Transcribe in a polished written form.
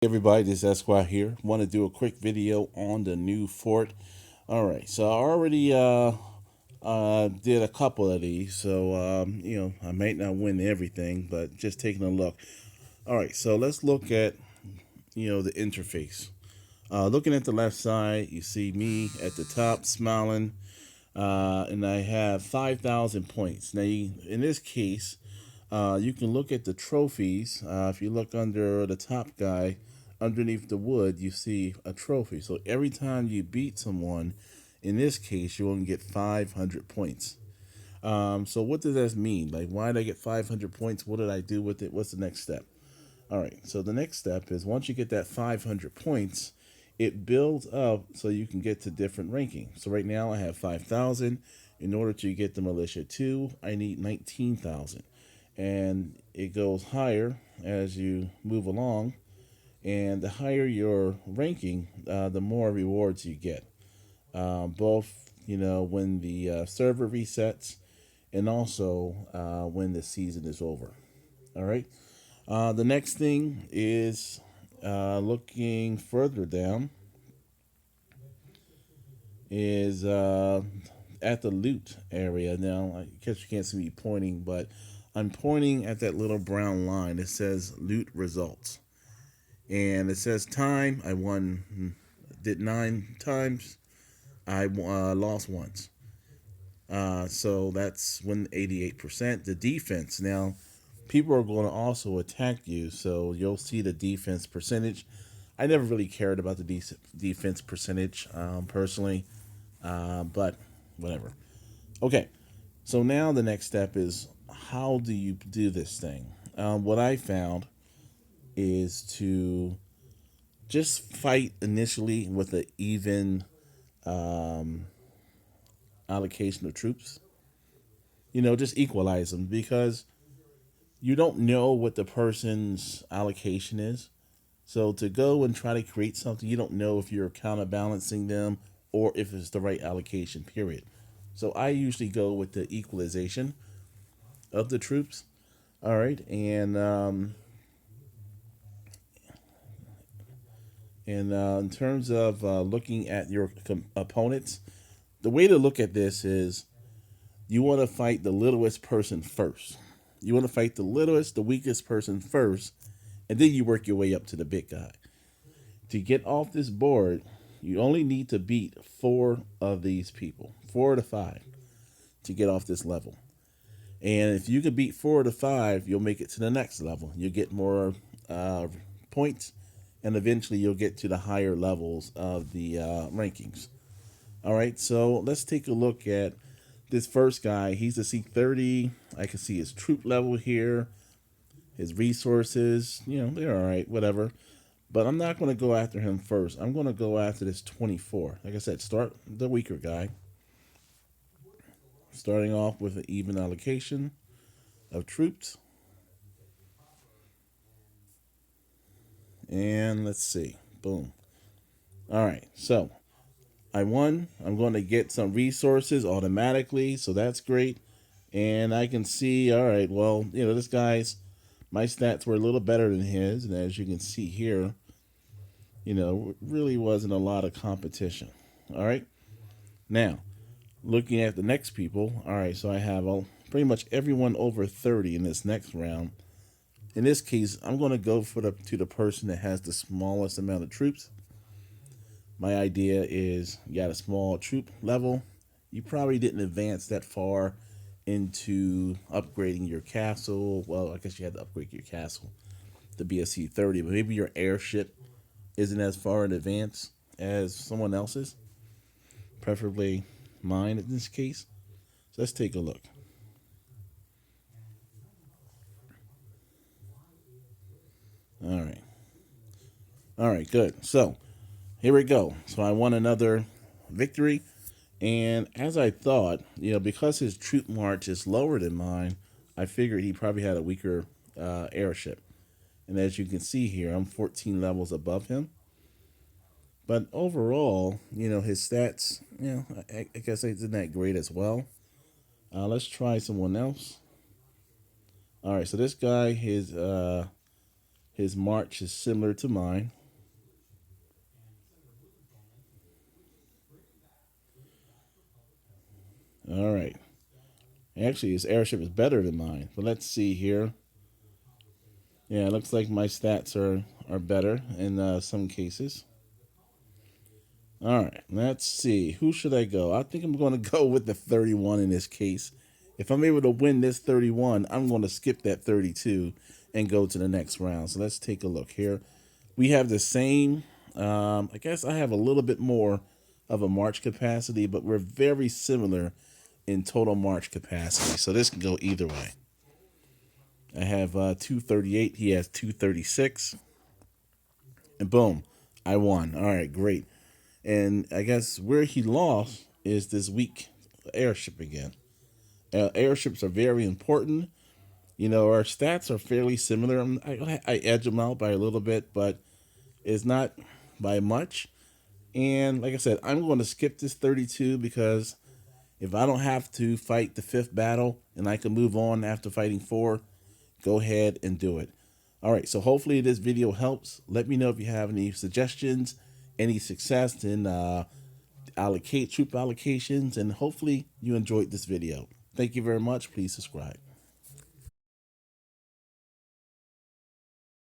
Everybody, this is Esqua here. Want to do a quick video on the new fort. All right, so I already did a couple of these, so I might not win everything, but just taking a look. All right, so let's look at the interface. Looking at the left side, you see me at the top smiling, and I have 5,000 points. Now, in this case, you can look at the trophies. If you look under the top guy, underneath the wood, you see a trophy. So every time you beat someone, in this case, you only get 500 points. So what does that mean? Like, why did I get 500 points? What did I do with it? What's the next step? All right. So the next step is once you get that 500 points, it builds up so you can get to different rankings. So right now I have 5,000. In order to get the militia 2, I need 19,000. And it goes higher as you move along, and the higher your ranking, the more rewards you get. Both, when the server resets, and also when the season is over. All right. The next thing is looking further down is at the loot area. Now, I guess you can't see me pointing, but I'm pointing at that little brown line. It says loot results. And it says time. I won, did 9 times. I lost once. So that's when 88%. The defense. Now, people are going to also attack you, so you'll see the defense percentage. I never really cared about the defense percentage personally, but whatever. Okay, so now the next step is how do you do this thing? What I found is to just fight initially with an even um, allocation of troops. Just equalize them because you don't know what the person's allocation is. So to go and try to create something, you don't know if you're counterbalancing them or if it's the right allocation, period. So I usually go with the equalization of the troops. All right. And in terms of looking at your opponents, the way to look at this is you want to fight the littlest person first. You want to fight the littlest, the weakest person first, and then you work your way up to the big guy. To get off this board, you only need to beat 4 of these people, 4 to 5, to get off this level. And if you can beat 4 to 5, you'll make it to the next level. You'll get more points, and eventually you'll get to the higher levels of the rankings. All right, so let's take a look at this first guy. He's a C30. I can see his troop level here, his resources. They're all right, whatever. But I'm not going to go after him first. I'm going to go after this 24. Like I said, start the weaker guy. Starting off with an even allocation of troops. And let's see. Boom. All right. So I won. I'm going to get some resources automatically. So that's great. And I can see, all right, well, this guy's, my stats were a little better than his. And as you can see here, really wasn't a lot of competition. All right. Now, looking at the next people, all right, so I have pretty much everyone over 30 in this next round. In this case, I'm going to go to the person that has the smallest amount of troops. My idea is you got a small troop level. You probably didn't advance that far into upgrading your castle. Well, I guess you had to upgrade your castle to be a C30, but maybe your airship isn't as far in advance as someone else's, preferably mine in this case. So let's take a look. All right. All right, good. So here we go. So I won another victory. And as I thought, because his troop march is lower than mine, I figured he probably had a weaker airship. And as you can see here, I'm 14 levels above him. But overall, his stats, I guess they did that great as well. Let's try someone else. All right, so this guy, his His march is similar to mine. All right. Actually, his airship is better than mine. But let's see here. Yeah, it looks like my stats are better in some cases. All right, let's see. Who should I go? I think I'm going to go with the 31 in this case. If I'm able to win this 31, I'm going to skip that 32 and go to the next round. So let's take a look here. We have the same. I guess I have a little bit more of a march capacity, but we're very similar in total march capacity. So this can go either way. I have 238. He has 236. And boom, I won. All right, great. And I guess where he lost is this weak airship again. Airships are very important. You know, our stats are fairly similar. I edge them out by a little bit, but it's not by much. And like I said, I'm going to skip this 32 because if I don't have to fight the fifth battle and I can move on after fighting four, go ahead and do it. All right, so hopefully this video helps. Let me know if you have any suggestions, any success in allocate troop allocations, and hopefully you enjoyed this video. Thank you very much. Please subscribe.